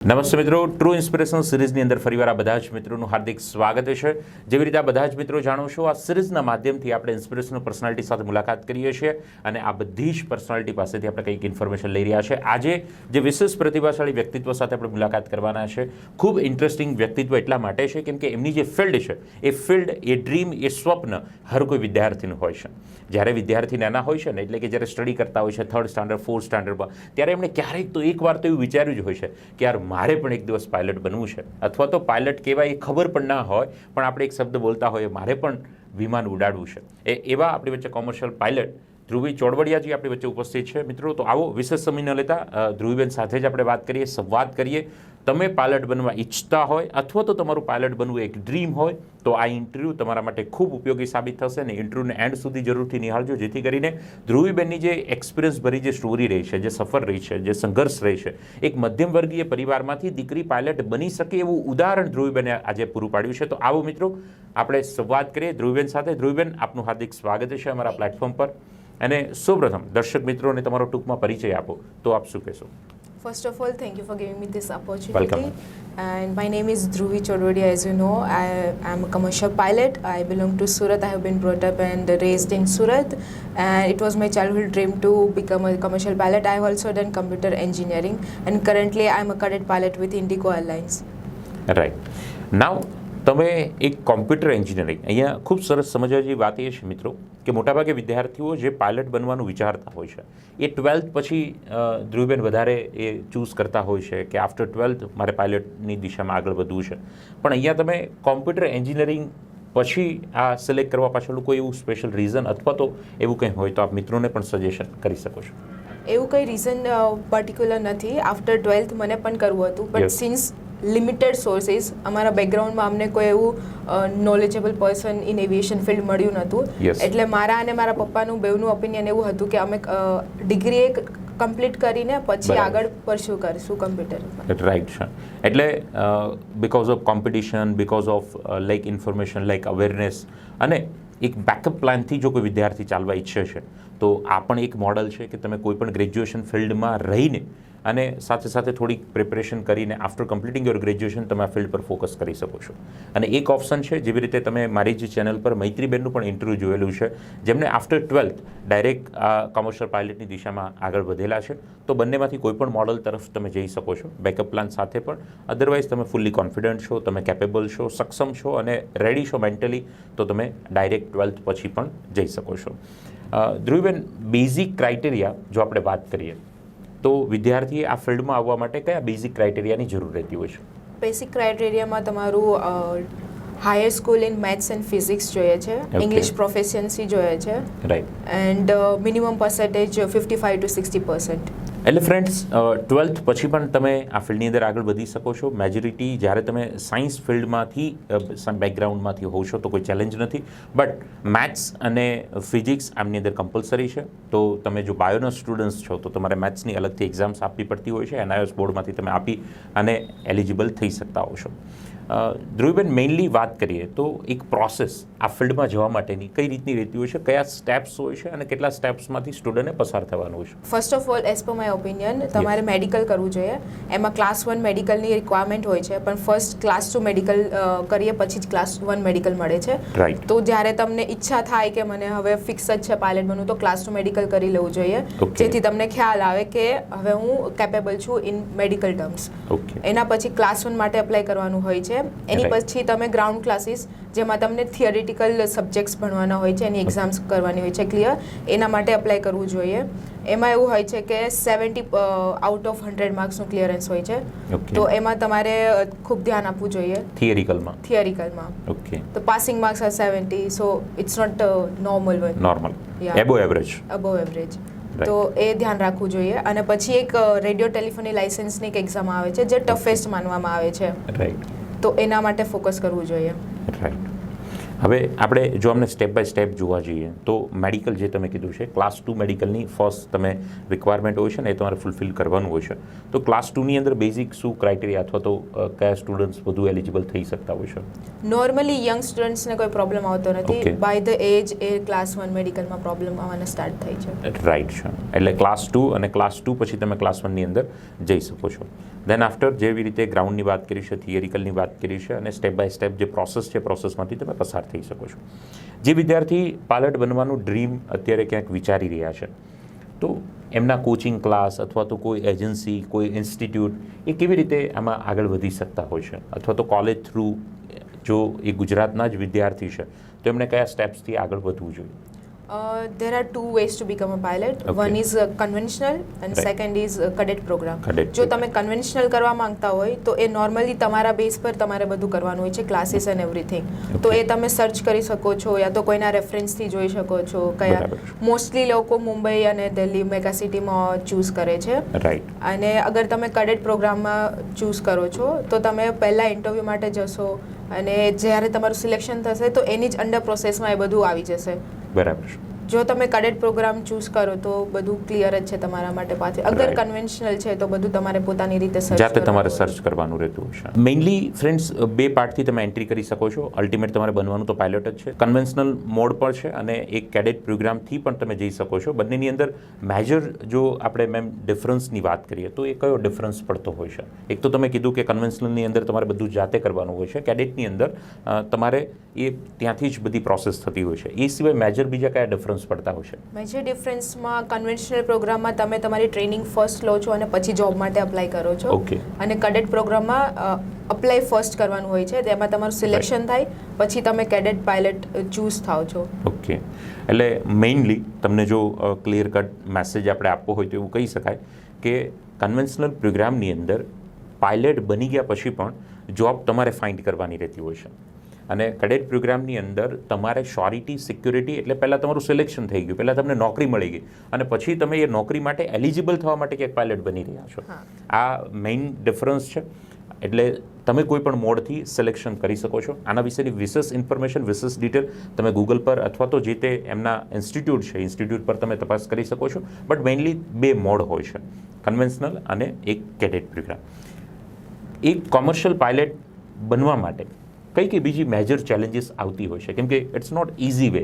નમસ્તે મિત્રો, true inspiration સિરીઝની અંદર ફરીવાર આ બધા જ મિત્રોનું હાર્દિક સ્વાગત છે। જેવી રીતે આ બધા જ મિત્રો જાણો છો, આ સિરીઝના માધ્યમથી આપણે ઇન્સ્પિરેશનલ પર્સનાલિટી સાથે મુલાકાત કરીએ છીએ અને આ બધી જ પર્સનાલિટી પાસેથી આપણે કંઈક ઇન્ફોર્મેશન લઈ રહ્યા છે। આજે જે વિશેષ પ્રતિભાશાળી વ્યક્તિત્વ સાથે આપણે મુલાકાત કરવાના છે, ખૂબ ઇન્ટરેસ્ટિંગ વ્યક્તિત્વ એટલા માટે છે કેમ કે એમની જે ફિલ્ડ છે એ ફિલ્ડ, એ ડ્રીમ, એ સ્વપ્ન હર કોઈ વિદ્યાર્થીનું હોય છે। જ્યારે વિદ્યાર્થી નાના હોય છે ને, એટલે કે જ્યારે સ્ટડી કરતા હોય છે 3rd સ્ટાન્ડર્ડ 4th સ્ટાન્ડર્ડમાં, ત્યારે એમણે ક્યારેક તો એકવાર તો એવું વિચાર્યું જ હોય છે કે યાર મારે પણ એક દિવસ પાયલટ બનવું છે, અથવા તો પાયલટ કહેવાય એ ખબર પણ ના હોય, પણ આપણે એક શબ્દ બોલતા હોઈએ મારે પણ વિમાન ઉડાડવું છે। એવા આપણી વચ્ચે કોમર્શિયલ પાયલટ ધ્રુવી ચોડવડિયાજી આપણી વચ્ચે ઉપસ્થિત છે। મિત્રો, તો આવો વિશેષ સમય ન લેતા ધ્રુવીબેન સાથે જ આપણે વાત કરીએ, સંવાદ કરીએ। તમે પાયલટ બનવા ઈચ્છતા હોય અથવા તો તમારું પાયલટ બનવું એક ડ્રીમ હોય તો આ ઇન્ટરવ્યૂ તમારા માટે ખૂબ ઉપયોગી સાબિત થશે અને ઇન્ટરવ્યૂને એન્ડ સુધી જરૂરથી નિહાળજો, જેથી કરીને ધ્રુવીબેનની જે એક્સપિરિયન્સ ભરી જે સ્ટોરી રહી છે, જે સફર રહી છે, જે સંઘર્ષ રહી છે, એક મધ્યમ વર્ગીય પરિવારમાંથી દીકરી પાયલટ બની શકે એવું ઉદાહરણ ધ્રુવીબેને આજે પૂરું પાડ્યું છે। તો આવો મિત્રો, આપણે સંવાદ કરીએ ધ્રુવીબેન સાથે। ધ્રુવીબેન, આપનું હાર્દિક સ્વાગત છે અમારા પ્લેટફોર્મ પર। અને સૌપ્રથમ દર્શક મિત્રોને તમારો ટૂંકમાં પરિચય આપો તો આપ શું કહેશો? First of all, thank you for giving me this opportunity. Welcome. And my name is Dhruvi Chodwadia, as you know. I am a commercial pilot. I belong to Surat. I have been brought up and raised in Surat. And it was my childhood dream to become a commercial pilot. I have also done computer engineering. And currently, I am a cadet pilot with Indigo Airlines. Right. Now, તમે એક computer engineering, અહીંયા ખૂબ સરસ સમજવા જેવી વાત એ છે મિત્રો કે મોટાભાગે વિદ્યાર્થીઓ જે પાયલટ બનવાનું વિચારતા હોય છે એ 12th પછી ધ્રુવીબેન વધારે એ ચૂઝ કરતા હોય છે કે આફ્ટર 12th મારે પાયલટની દિશામાં આગળ વધવું છે, પણ અહીંયા તમે કોમ્પ્યુટર એન્જિનિયરિંગ પછી આ સિલેક્ટ કરવા પાછળનું કોઈ એવું સ્પેશિયલ રીઝન અથવા તો એવું કંઈ હોય તો આપ મિત્રોને પણ સજેશન કરી શકો છો? એવું કંઈ રીઝન પર્ટિક્યુલર નથી। આફ્ટર 12th મને પણ કરવું હતું, બટ સિન્સ લિમિટેડ સોર્સિસ, અમારા બેકગ્રાઉન્ડમાં અમને કોઈ એવું knowledgeable person in aviation field મળ્યું નહોતું, એટલે મારા અને મારા પપ્પાનું બેવનું ઓપિનિયન એવું હતું કે અમે ડિગ્રી એક કમ્પ્લીટ કરીને પછી આગળ પરસ્યુ કરીશું કમ્પ્યુટર। રાઈટ છે, એટલે because of competition, because of like information, like awareness અને એક બેકઅપ પ્લાનથી જો કોઈ વિદ્યાર્થી ચાલવા ઈચ્છે છે તો આ પણ એક મોડલ છે કે તમે કોઈ પણ ગ્રેજ્યુએશન ફિલ્ડમાં રહીને અને સાથે સાથે થોડીક પ્રિપરેશન કરીને આફ્ટર કમ્પ્લીટિંગ યોર ગ્રેજ્યુએશન તમે આ ફિલ્ડ પર ફોકસ કરી શકો છો। અને એક ઓપ્શન છે, જેવી રીતે તમે મારી જ ચેનલ પર મૈત્રીબેનનું પણ ઇન્ટરવ્યૂ જોયેલું છે, જેમને આફ્ટર 12th ડાયરેક્ટ આ કોમર્શિયલ પાયલટની દિશામાં આગળ વધેલા છે। તો બંનેમાંથી કોઈ પણ મોડલ તરફ તમે જઈ શકો છો બેકઅપ પ્લાન સાથે પણ, અધરવાઇઝ તમે ફુલ્લી કોન્ફિડન્ટ છો, તમે કેપેબલ છો, સક્ષમ છો અને રેડી છો મેન્ટલી, તો તમે ડાયરેક્ટ 12th પછી પણ જઈ શકો છો। ધ્રુવીબેન, બેઝિક ક્રાઇટેરિયા જો આપણે વાત કરીએ તો વિદ્યાર્થીએ આ ફિલ્ડમાં આવવા માટે કયા બેઝિક ક્રાઇટેરિયાની જરૂર રહેતી હોય છે? બેઝિક ક્રાઇટેરિયામાં તમારું higher school in maths and physics જોઈએ છે, ઇંગ્લિશ પ્રોફિશિયન્સી જોઈએ છે, right, and minimum percentage 55 to 60%। એટલે ફ્રેન્ડ્સ, 12th પછી પણ તમે આ ફિલ્ડની અંદર આગળ વધી શકો છો। મેજોરિટી જ્યારે તમે સાયન્સ ફિલ્ડમાંથી બેકગ્રાઉન્ડમાંથી હોવ છો તો કોઈ ચેલેન્જ નથી, બટ મેથ્સ અને ફિઝિક્સ આમની અંદર કમ્પલસરી છે। તો તમે જો બાયોના સ્ટુડન્ટ્સ છો તો તમારે મેથ્સની અલગથી એક્ઝામ્સ આપવી પડતી હોય છે, NIOS બોર્ડમાંથી તમે આપી અને એલિજિબલ થઈ શકતા હો છો। ધ્રુવીબેન, મેઇનલી વાત કરીએ તો એક પ્રોસેસ આ ફિલ્ડમાં જવા માટેની કઈ રીતની રહેતી હોય છે, કયા સ્ટેપ્સ હોય છે અને કેટલા સ્ટેપ્સમાંથી સ્ટુડન્ટને પસાર થવાનું હોય છે? First of all, as per my opinion, તમારે મેડિકલ કરવું જોઈએ। એમાં ક્લાસ 1 મેડિકલની રિક્વાયરમેન્ટ હોય છે, પણ ફર્સ્ટ ક્લાસ 2 મેડિકલ કરીએ પછી જ ક્લાસ 1 મેડિકલ મળે છે। રાઈટ। તો જ્યારે તમને ઈચ્છા થાય કે મને હવે ફિક્સ જ છે પાયલટ બનવું, તો ક્લાસ 2 મેડિકલ કરી લેવું જોઈએ, જેથી તમને ખ્યાલ આવે કે હવે હું કેપેબલ છું ઇન મેડિકલ ટર્મ્સ। એના પછી ક્લાસ 1 માટે એપ્લાય કરવાનું હોય છે। એની પછી તમે ગ્રાઉન્ડ ક્લાસીસ, જેમાં તમને થિયરિટિકલ સબ્જેક્ટ્સ ભણવાના હોય છે, એની એક્ઝામ્સ કરવાની હોય છે ક્લિયર, એના માટે એપ્લાય કરવું જોઈએ। એમાં એવું હોય છે કે 70 આઉટ ઓફ 100 માર્ક્સનું ક્લિયરન્સ હોય છે, તો એમાં તમારે ખૂબ ધ્યાન આપવું જોઈએ થિયરિકલમાં। ઓકે, તો passing marks are 70, so it's not normal, above average, તો એ ધ્યાન રાખવું જોઈએ। અને પછી એક રેડિયો ટેલિફોની લાઇસન્સની એક એક્ઝામ આવે છે જે ટફેસ્ટ માનવામાં આવે છે, રાઈટ, તો એના માટે ફોકસ કરવું જોઈએ। રાઈટ। હવે આપણે જો અમને સ્ટેપ બાય સ્ટેપ જોવા જઈએ તો મેડિકલ જે તમે કીધું છે, ક્લાસ 2 મેડિકલની ફર્સ્ટ તમે રિક્વાયરમેન્ટ હોય છે ને એ તમારે ફૂલફિલ કરવાનું હોય છે, તો ક્લાસ 2ની અંદર બેઝિક શું ક્રાઇટેરિયા અથવા તો કયા સ્ટુડન્ટ્સ વધુ એલિજિબલ થઈ શકતા હોય છે? નોર્મલી યંગ સ્ટુડન્ટ્સને કોઈ પ્રોબ્લેમ આવતો નથી, બાય ધ એજ એ ક્લાસ 1 મેડિકલમાં પ્રોબ્લેમ આવવાના સ્ટાર્ટ થાય છે। રાઈટ છે, એટલે ક્લાસ 2 અને ક્લાસ 2 પછી તમે ક્લાસ 1ની અંદર જઈ શકો છો। દેન આફ્ટર જેવી રીતે ગ્રાઉન્ડની વાત કરી છે, થિયરિકલની વાત કરી છે અને સ્ટેપ બાય સ્ટેપ જે પ્રોસેસ છે પ્રોસેસમાંથી તમે પસાર થઈ શકો છો. જે વિદ્યાર્થી પાયલટ બનવાનું ડ્રીમ અત્યારે ક્યાંક વિચારી રહ્યા છે તો એમના કોચિંગ ક્લાસ અથવા તો કોઈ એજન્સી, કોઈ ઇન્સ્ટિટ્યૂટ એ કેવી રીતે આમાં આગળ વધી શકતા હોય છે, અથવા તો કોલેજ થ્રુ જો એ ગુજરાતના જ વિદ્યાર્થી છે તો એમણે કયા સ્ટેપ્સથી આગળ વધવું જોઈએ? There are two ways to become a pilot. Okay. One is conventional and Right. second is cadet program. Cadet જો program. તમે કન્વેન્શનલ કરવા માંગતા હોય તો એ નોર્મલી તમારા બેઝ પર તમારે બધું કરવાનું હોય છે, ક્લાસીસ એન્ડ એવરીથિંગ. તો Okay. એ તમે સર્ચ કરી શકો છો યા તો કોઈના રેફરન્સથી જોઈ શકો છો. કયા બરાબર. મોસ્ટલી લોકો મુંબઈ અને દિલ્હી મેગા સિટીમાં ચૂઝ કરે છે. રાઈટ. અને અગર તમે કેડેટ પ્રોગ્રામમાં ચૂઝ કરો છો તો તમે પહેલાં ઇન્ટરવ્યૂ માટે જશો અને જ્યારે તમારું સિલેક્શન થશે તો એની જ અંડર પ્રોસેસમાં એ બધું આવી જશે. બરાબર. જો તમે કેડેટ પ્રોગ્રામ ચૂઝ કરો તો બધું ક્લિયર જ છે તમારા માટે પાછળ. અગર Right. કન્વેન્શનલ છે તો બધું તમારે પોતાની રીતે સર્ચ જાતે તમારે સર્ચ કરવાનું રહેતું હોય છે. મેઇનલી ફ્રેન્ડ્સ બે પાર્ટથી તમે એન્ટ્રી કરી શકો છો. અલ્ટિમેટ તમારે બનવાનું તો પાયલટ જ છે. કન્વેન્શનલ મોડ પર છે અને એક કેડેટ પ્રોગ્રામથી પણ તમે જઈ શકો છો. બંનેની અંદર મેજર જો આપણે મેમ ડિફરન્સની વાત કરીએ તો એ કયો ડિફરન્સ પડતો હોય છે? એક તો તમે કીધું કે કન્વેન્શનલની અંદર તમારે બધું જાતે કરવાનું હોય છે, કેડેટની અંદર તમારે એ ત્યાંથી જ બધી પ્રોસેસ થતી હોય છે. એ સિવાય મેજર બીજા કયા ડિફરન્સ પડતા હોય છે? મેજર ડિફરન્સમાં કન્વેન્શનલ પ્રોગ્રામમાં તમે તમારી ટ્રેનિંગ ફર્સ્ટ લો છો અને પછી જોબ માટે અપ્લાય કરો છો. ઓકે. અને કેડેટ પ્રોગ્રામમાં અપ્લાય ફર્સ્ટ કરવાનું હોય છે, તેમાં તમારું સિલેક્શન થાય પછી તમે કેડેટ પાયલટ ચૂઝ થાવ છો. ઓકે. એટલે મેઇનલી તમને જો ક્લિયર કટ મેસેજ આપણે આપવો હોય તો એવું કહી શકાય કે કન્વેન્શનલ પ્રોગ્રામની અંદર પાયલટ બની ગયા પછી પણ જોબ તમારે ફાઇન્ડ કરવાની રહેતી હોય છે. અને કેડેટ પ્રોગ્રામની અંદર તમારે શ્યોરિટી, સિક્યોરિટી એટલે પહેલાં તમારું સિલેક્શન થઈ ગયું, પહેલાં તમને નોકરી મળી ગઈ અને પછી તમે એ નોકરી માટે એલિજિબલ થવા માટે ક્યાંક પાયલટ બની રહ્યા છો. હા. આ મેઇન ડિફરન્સ છે. એટલે તમે કોઈ પણ મોડથી સિલેક્શન કરી શકો છો. આના વિશેની વિશેષ ઇન્ફોર્મેશન, વિશેષ ડિટેલ તમે ગૂગલ પર અથવા તો જે તે એમના ઇન્સ્ટિટ્યૂટ છે ઇન્સ્ટિટ્યૂટ પર તમે તપાસ કરી શકો છો. બટ મેઇનલી બે મોડ હોય છે, કન્વેન્શનલ અને એક કેડેટ પ્રોગ્રામ. એક કોમર્શિયલ પાયલટ બનવા માટે કઈ કઈ બીજી મેજર ચેલેન્જીસ આવતી હોય છે? કેમ કે ઇટ્સ નોટ ઇઝી વે.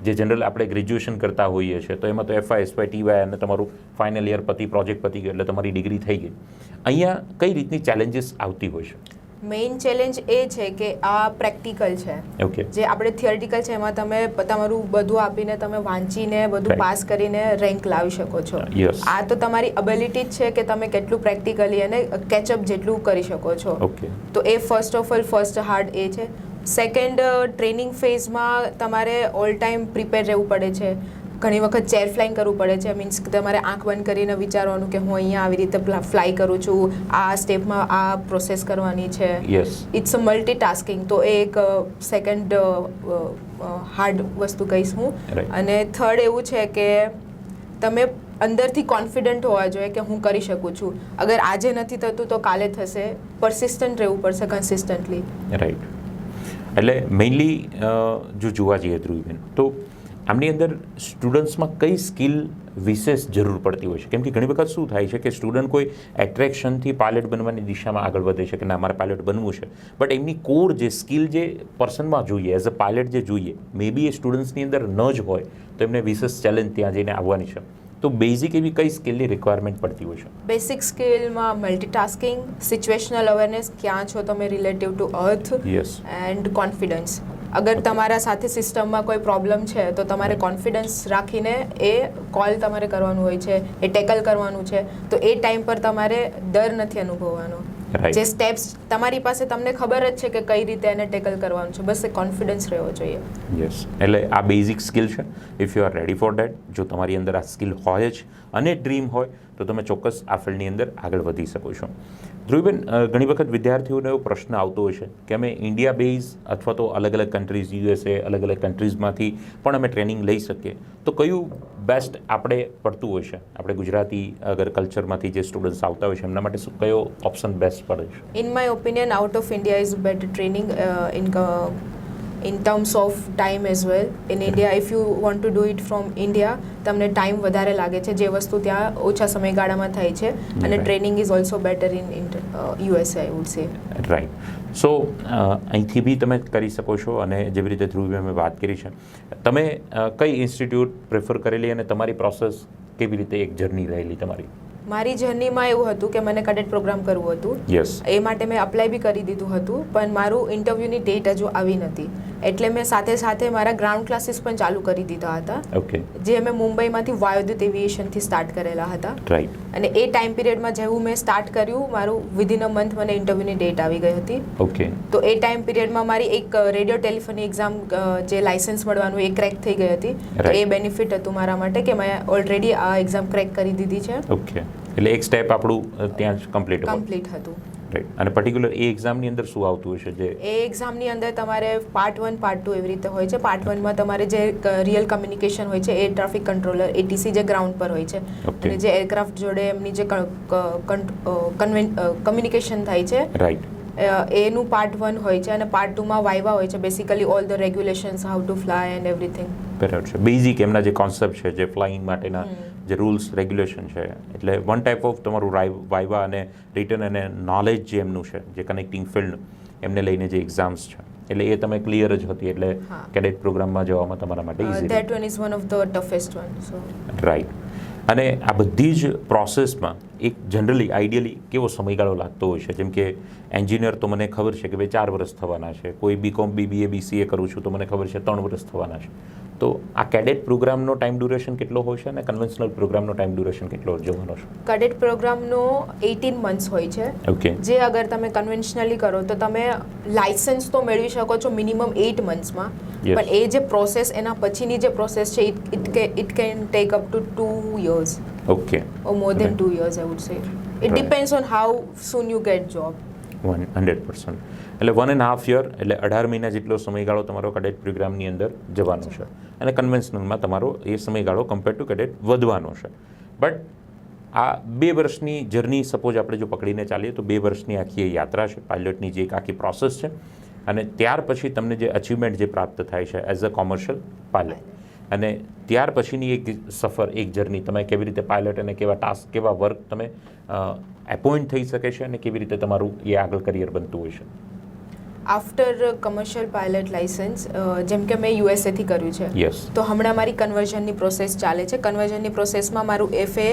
જે જનરલ આપણે ગ્રેજ્યુએશન કરતા હોઈએ છીએ તો એમાં તો એફઆઈ, એસવાય, ટીવાય અને તમારું ફાઇનલ યર પતી, પ્રોજેક્ટ પતી ગયો એટલે તમારી ડિગ્રી થઈ ગઈ. અહીંયા કઈ રીતની ચેલેન્જીસ આવતી હોય છે? મેઇન ચેલેન્જ એ છે કે આ પ્રેક્ટિકલ છે. ઓકે. જે આપણે થિયરિટિકલ છે એમાં તમે તમારું બધું આપીને તમે વાંચીને બધું Right. પાસ કરીને રેન્ક લાવી શકો છો. Yes. આ તો તમારી એબિલિટી જ છે કે તમે કેટલું પ્રેક્ટિકલી અને કેચઅપ જેટલું કરી શકો છો. ઓકે. તો એ first of all first hard એ છે. સેકન્ડ, ટ્રેનિંગ ફેઝમાં તમારે ઓલ ટાઈમ પ્રિપેર રહેવું પડે છે. ઘણી વખત ચેર ફ્લાઇંગ કરવું પડે છે. મીન્સ કે તમારે આંખ બંધ કરીને વિચારવાનું કે હું અહીંયા આવી રીતે ફ્લાય કરું છું, આ સ્ટેપમાં આ પ્રોસેસ કરવાની છે. યસ. It's a multitasking. તો એ એક સેકન્ડ હાર્ડ વસ્તુ કહીશ હું. Right. અને થર્ડ એવું છે કે તમે અંદરથી કોન્ફિડન્ટ હોવા જોઈએ કે હું કરી શકું છું. અગર આજે નથી થતું તો કાલે થશે. પરસિસ્ટન્ટ રહેવું પડશે, કન્સિસ્ટન્ટલી. રાઈટ. એટલે મેઇનલી જો જોવા જઈએ ધ્રુવીબેન તો આમની અંદર સ્ટુડન્ટ્સમાં કઈ સ્કિલ વિશેષ જરૂર પડતી હોય છે? કેમ કે ઘણી વખત શું થાય છે કે સ્ટુડન્ટ કોઈ એટ્રેક્શનથી પાયલટ બનવાની દિશામાં આગળ વધે છે કે ના મારે પાયલટ બનવું છે, બટ એમની કોર જે સ્કિલ જે પર્સનમાં જોઈએ, એઝ અ પાયલટ જે જોઈએ, મે બી એ સ્ટુડન્ટ્સની અંદર ન જ હોય તો એમને વિશેષ ચેલેન્જ ત્યાં જઈને આવવાની છે. તો બેઝિક એવી કઈ સ્કિલની રિક્વાયરમેન્ટ પડતી હોય છે? બેસિક સ્કિલમાં મલ્ટીટાસ્કિંગ, સિચ્યુએશનલ અવેરનેસ, ક્યાં છો તમે relative to earth, yes. And confidence. અગર તમારા સાથે સિસ્ટમમાં કોઈ પ્રોબ્લેમ છે તો તમારે કોન્ફિડન્સ રાખીને એ કોલ તમારે કરવાનું હોય છે, એ ટેકલ કરવાનું છે. તો એ ટાઈમ પર તમારે ડર નથી અનુભવવાનો. Right. જે સ્ટેપ્સ તમારી પાસે તમને ખબર જ છે કે કઈ રીતે એને ટેકલ કરવાનું છે, બસ એ કોન્ફિડન્સ રહેવો જોઈએ. યસ. એટલે આ બેઝિક સ્કિલ છે. If you are ready for date, જો તમારી અંદર આ સ્કિલ હોય જ અને ડ્રીમ હોય તો તમે ચોક્કસ આ ફિલ્ડની અંદર આગળ વધી શકો છો. ધ્રુવીબેન, ઘણી વખત વિદ્યાર્થીઓને એવો પ્રશ્ન આવતો હોય છે કે અમે ઇન્ડિયા બેઝ અથવા તો અલગ અલગ કન્ટ્રીઝ, યુએસએ, અલગ અલગ કન્ટ્રીઝમાંથી પણ અમે ટ્રેનિંગ લઈ શકીએ, તો કયું બેસ્ટ આપણે પડતું હોય છે? આપણે ગુજરાતી અગર કલ્ચરમાંથી જે સ્ટુડન્ટ્સ આવતા હોય છે એમના માટે શું કયો ઓપ્શન બેસ્ટ પડે છે? In my opinion, out of India is better training in terms of time as well. In India, if you want to do it from India, તમને ટાઈમ વધારે લાગે છે, જે વસ્તુ ત્યાં ઓછા સમયગાળામાં થાય છે. અને Right. Training is also better in USA, I would say. Right. So અહીંથી બી તમે કરી શકો છો અને જેવી રીતે ધ્રુવી મેં વાત કરી છે, તમે કઈ ઇન્સ્ટિટ્યૂટ પ્રેફર કરેલી અને તમારી પ્રોસેસ કેવી રીતે એક જર્ની રહેલી તમારી? મારી જર્નીમાં એવું હતું કે મને કેડેટ પ્રોગ્રામ કરવું હતું. યસ. એ માટે મેં અપ્લાય બી કરી દીધું હતું, પણ મારું ઇન્ટરવ્યૂની ડેટ હજુ આવી નથી. એટલે મેં સાથે સાથે મારા ગ્રાઉન્ડ ક્લાસીસ પણ ચાલુ કરી દીધા હતા, ઓકે. જે મેં મુંબઈમાંથી વાયુદૂત એવિએશનથી સ્ટાર્ટ કરેલા હતા. રાઈટ. અને એ ટાઈમ પિરિયડમાં જેવું મેં સ્ટાર્ટ કર્યું, મારું વિધિન અ મંથ મને ઇન્ટરવ્યૂની ડેટ આવી ગઈ હતી. ઓકે. તો એ ટાઈમ પિરિયડમાં મારી એક રેડિયો ટેલિફોની એક્ઝામ જે લાઇસન્સ મળવાનું એ ક્રેક થઈ ગઈ હતી. તો એ બેનિફિટ હતું મારા માટે કે મેં ઓલરેડી આ એક્ઝામ ક્રેક કરી દીધી છે. ઓકે. એટલે એક સ્ટેપ આપણું ત્યાં જ કમ્પ્લીટ હતું. રાઈટ. અને પર્ટિક્યુલર એ એક્ઝામની અંદર શું આવતું હશે? જે એ એક્ઝામની અંદર તમારે પાર્ટ 1 પાર્ટ 2 એવી રીતે હોય છે. પાર્ટ 1માં તમારે જે રિયલ કમ્યુનિકેશન હોય છે, એર ટ્રાફિક કંટ્રોલર એટીસી જે ગ્રાઉન્ડ પર હોય છે, અને જે એરક્રાફ્ટ જોડે એમની જે કમ્યુનિકેશન થાય છે, રાઈટ, એનું પાર્ટ 1 હોય છે. અને પાર્ટ 2માં વાઇવા હોય છે, basically all the regulations, how to fly and everything. બરાબર છે. બેઝિક એમના જે કોન્સેપ્ટ છે, જે ફ્લાઇંગ માટેના જે રૂલ્સ રેગ્યુલેશન છે, એટલે વન ટાઈપ ઓફ તમારું વાઇવા અને રિટર્ન અને નોલેજ જે એમનું છે, જે કનેક્ટિંગ ફિલ્ડ એમને લઈને જે એક્ઝામ્સ છે, એટલે એ તમે ક્લિયર જ હતી, એટલે કેડેટ પ્રોગ્રામમાં જવામાં તમારા માટે easy. That one is one of the toughest one. So right. અને આ બધી જ પ્રોસેસમાં એક જનરલી આઈડિયલી કેવો સમયગાળો લાગતો હોય છે? જેમ કે એન્જિનિયર તો મને ખબર છે કે ભાઈ 4 વર્ષ થવાના છે, કોઈ બીકોમ બીબીએ બીસીએ કરું છું તો મને ખબર છે 3 વર્ષ થવાના છે. તો આ કેડેટ પ્રોગ્રામનો ટાઈમ ડ્યુરેશન કેટલો હોય છે અને કન્વેન્શનલ પ્રોગ્રામનો ટાઈમ ડ્યુરેશન કેટલો જવાનો છે? કેડેટ પ્રોગ્રામનો 18 મંથ્સ હોય છે. ઓકે. જે અગર તમે કન્વેન્શનલી કરો તો તમે લાયસન્સ તો મેળવી શકો છો મિનિમમ 8 મંથ્સમાં, પણ એ જે પ્રોસેસ, એના પછીની જે પ્રોસેસ છે, it can take up to 2 years. Okay. or more than 2 years, I would say. It depends on how soon you get job. 100%. એટલે 1.5 year એટલે 18 મહિના જેટલો સમયગાળો તમારો કેડેટ પ્રોગ્રામની અંદર જવાનો છે, અને કન્વેન્શનલમાં તમારો એ સમયગાળો કમ્પેર ટુ કેડેટ વધવાનો છે. બટ આ 2 વર્ષની જર્ની સપોઝ આપણે જો પકડીને ચાલીએ તો 2 વર્ષની આખી એ યાત્રા છે, પાયલટની જે એક આખી પ્રોસેસ છે, અને ત્યાર પછી તમને જે અચીવમેન્ટ જે પ્રાપ્ત થાય છે એઝ અ કોમર્શિયલ પાયલટ, અને ત્યાર પછીની એક સફર, એક જર્ની, તમે કેવી રીતે પાયલટ અને કેવા ટાસ્ક, કેવા વર્ક તમે એપોઇન્ટ થઈ શકે છે, અને કેવી રીતે તમારું એ આગળ કરિયર બનતું હોય છે. આફ્ટર કમર્શિયલ પાયલટ લાઇસન્સ, જેમ કે મેં યુએસએથી કર્યું છે, યસ, તો હમણાં મારી કન્વર્ઝનની પ્રોસેસ ચાલે છે. કન્વર્ઝનની પ્રોસેસમાં મારું એફએ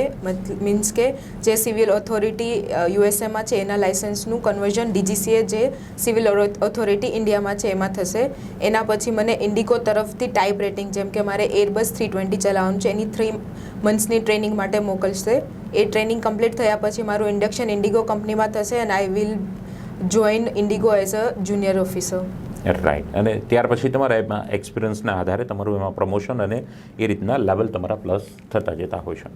મીન્સ કે જે સિવિલ ઓથોરિટી યુએસએમાં છે એના લાઇસન્સનું કન્વર્ઝન ડીજીસીએ જે સિવિલ ઓથોરિટી ઇન્ડિયામાં છે એમાં થશે. એના પછી મને ઇન્ડિગો તરફથી ટાઈપ રેટિંગ, જેમ કે મારે એરબસ 320 ચલાવવાનું છે, એની 3 મંથ્સની ટ્રેનિંગ માટે મોકલશે. એ ટ્રેનિંગ કમ્પ્લીટ થયા પછી મારું ઇન્ડક્શન ઇન્ડિગો કંપનીમાં થશે, and I will join Indigo as a junior officer. Right. અને ત્યાર પછી તમારા એમાં એક્સપિરિયન્સના આધારે તમારું એમાં પ્રમોશન અને એ રીતના લેવલ તમારા પ્લસ થતા જતા હોય છે.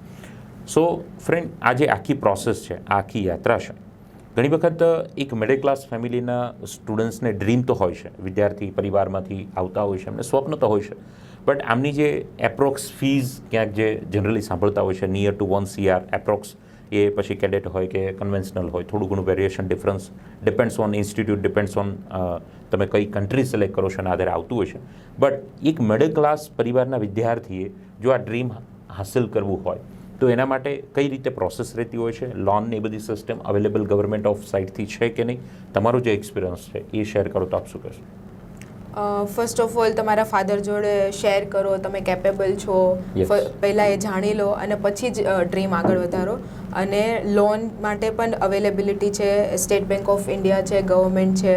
સો ફ્રેન્ડ, આ જે આખી પ્રોસેસ છે, આ આખી યાત્રા છે, ઘણી વખત એક મિડલ ક્લાસ ફેમિલીના સ્ટુડન્ટ્સને ડ્રીમ તો હોય છે, વિદ્યાર્થી પરિવારમાંથી આવતા હોય છે, એમને સ્વપ્ન તો હોય છે, બટ આમની જે એપ્રોક્સ ફીઝ ક્યાંક જે જનરલી સાંભળતા હોય છે, નિયર ટુ 1 CR એપ્રોક્સ, એ પછી કેડેટ હોય કે કન્વેન્શનલ હોય, થોડું ઘણું variation difference depends on institute, depends on તમે કઈ કન્ટ્રી સિલેક્ટ કરો છો એના આધારે આવતું હોય છે. બટ એક મિડલ ક્લાસ પરિવારના વિદ્યાર્થીએ જો આ ડ્રીમ હાંસલ કરવું હોય તો એના માટે કઈ રીતે પ્રોસેસ રહેતી હોય છે? લોનની એ બધી સિસ્ટમ અવેલેબલ ગવર્મેન્ટ ઓફ સાઇટથી છે કે નહીં? તમારો જે એક્સપિરિયન્સ છે એ શેર કરો તો આપ શું કહેશો? ફર્સ્ટ ઓફ ઓલ તમારા ફાધર જોડે શેર કરો, તમે કેપેબલ છો, પહેલાં એ જાણી લો, અને પછી જ ડ્રીમ આગળ વધારો. અને લોન માટે પણ અવેલેબિલિટી છે, સ્ટેટ બેંક ઓફ ઇન્ડિયા છે, ગવર્મેન્ટ છે,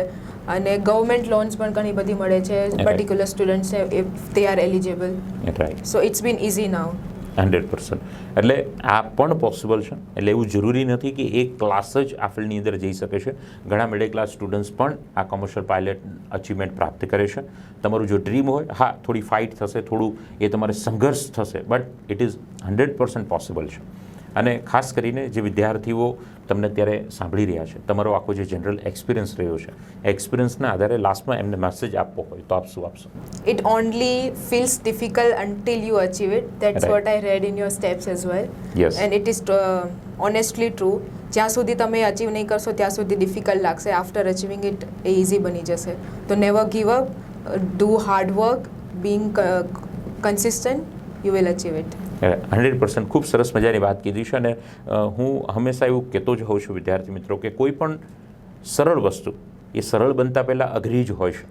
અને ગવર્મેન્ટ લોન્સ પણ ઘણી બધી મળે છે પર્ટિક્યુલર સ્ટુડન્ટ્સને if they are eligible. Right. So it's been easy now. 100%. એટલે આ પણ પોસિબલ છે. એટલે એવું જરૂરી નથી કે એક ક્લાસ જ આ ફિલ્ડની અંદર જઈ શકે છે. ઘણા મિડલ ક્લાસ સ્ટુડન્ટ્સ પણ આ કોમર્શિયલ પાયલટ અચીવમેન્ટ પ્રાપ્ત કરે છે. તમારું જો ડ્રીમ હોય, હા, થોડી ફાઇટ થશે, થોડું એ તમારે સંઘર્ષ થશે, બટ ઇટ ઇઝ 100% પોસિબલ છે. અને ખાસ કરીને જે વિદ્યાર્થીઓ તમને અત્યારે સાંભળી રહ્યા છે, તમારો આખો જે જનરલ એક્સપિરિયન્સ રહ્યો છે, એક્સપિરિયન્સના આધારે લાસ્ટમાં એમને મેસેજ આપવો હોય તો આપ શું આપશો? It only feels difficult until you achieve it. That's what I read in your steps as well. Yes. And it is honestly true. જ્યાં સુધી તમે અચીવ નહીં કરશો ત્યાં સુધી ડિફિકલ્ટ લાગશે. After achieving it A easy બની જશે. તો never give up, do hard work, Bing consistent, you will achieve it. 100%. ખૂબ સરસ મજાની વાત કીધી છે. અને હું હંમેશા એવું કહેતો જ હોઉં છું વિદ્યાર્થી મિત્રો કે કોઈ પણ સરળ વસ્તુ એ સરળ બનતા પહેલાં અઘરી જ હોય છે.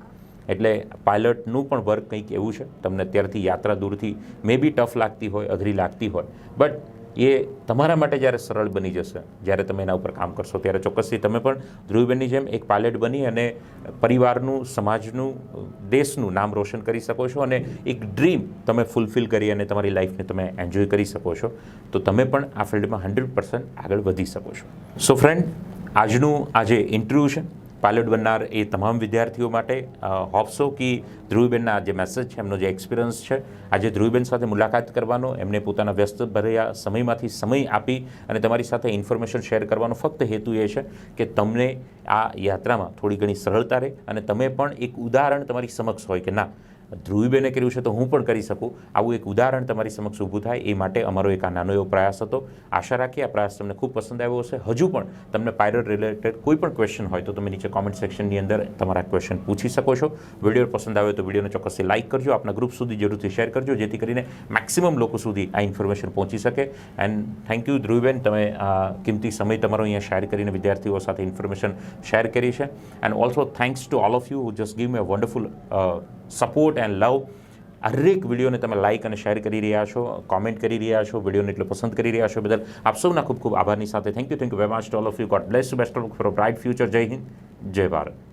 એટલે પાયલટનું પણ વર્ક કંઈક એવું છે, તમને અત્યારથી યાત્રા દૂરથી મે બી ટફ લાગતી હોય, અઘરી લાગતી હોય, બટ એ તમારા માટે જ્યારે સરળ બની જશે, જ્યારે તમે એના ઉપર કામ કરશો, ત્યારે ચોક્કસથી તમે પણ ધ્રુવીબેનની જેમ એક પાયલટ બની અને પરિવારનું, સમાજનું, દેશનું નામ રોશન કરી શકો છો અને એક ડ્રીમ તમે ફૂલફિલ કરી અને તમારી લાઈફને તમે એન્જોય કરી શકો છો. તો તમે પણ આ ફિલ્ડમાં 100% આગળ વધી શકો છો. સો ફ્રેન્ડ, આજનું આજે ઇન્ટરવ્યૂ છે પાયલટ બનનાર એ તમામ વિદ્યાર્થીઓ માટે. હોપસો કે ધ્રુવીબેનના જે મેસેજ છે, એમનો જે એક્સપિરિયન્સ છે, આજે ધ્રુવીબેન સાથે મુલાકાત કરવાનો, એમને પોતાના વ્યસ્ત ભર્યા સમયમાંથી સમય આપી અને તમારી સાથે ઇન્ફોર્મેશન શેર કરવાનો ફક્ત હેતુ એ છે કે તમને આ યાત્રામાં થોડી ઘણી સરળતા રહે અને તમે પણ એક ઉદાહરણ તમારી સમક્ષ હોય કે ના, ધ્રુવીબેને કર્યું છે તો હું પણ કરી શકું, આવું એક ઉદાહરણ તમારી સમક્ષ ઊભું થાય. એ માટે અમારો એક આ નાનો એવો પ્રયાસ હતો. આશા રાખીએ આ પ્રયાસ તમને ખૂબ પસંદ આવ્યો હશે. હજુ પણ તમને પાયલટ રિલેટેડ કોઈ પણ ક્વેશ્ચન હોય તો તમે નીચે કોમેન્ટ સેક્શનની અંદર તમારા ક્વેશ્ચન પૂછી શકો છો. વિડીયો પસંદ આવ્યો તો વિડીયોને ચોક્કસથી લાઇક કરજો, આપના ગ્રુપ સુધી જરૂરથી શેર કરજો, જેથી કરીને મેક્સિમમ લોકો સુધી આ ઇન્ફોર્મેશન પહોંચી શકે. એન્ડ થેન્ક યુ ધ્રુવીબેન, તમે કિંમતી સમય તમારો અહીંયા શેર કરીને વિદ્યાર્થીઓ સાથે ઇન્ફોર્મેશન શેર કરી છે. And also thanks to all of you who just give me a wonderful support and લવ. હરેક વિડીયોને તમે લાઇક અને શેર કરી રહ્યા છો, કોમેન્ટ કરી રહ્યા છો, વિડીયોને એટલો પસંદ કરી રહ્યા છો, બદલ આપ સૌના ખૂબ ખૂબ આભારની સાથે thank you very much to all of you. God bless you, best of for a bright future. જય હિન્દ, જય ભારત.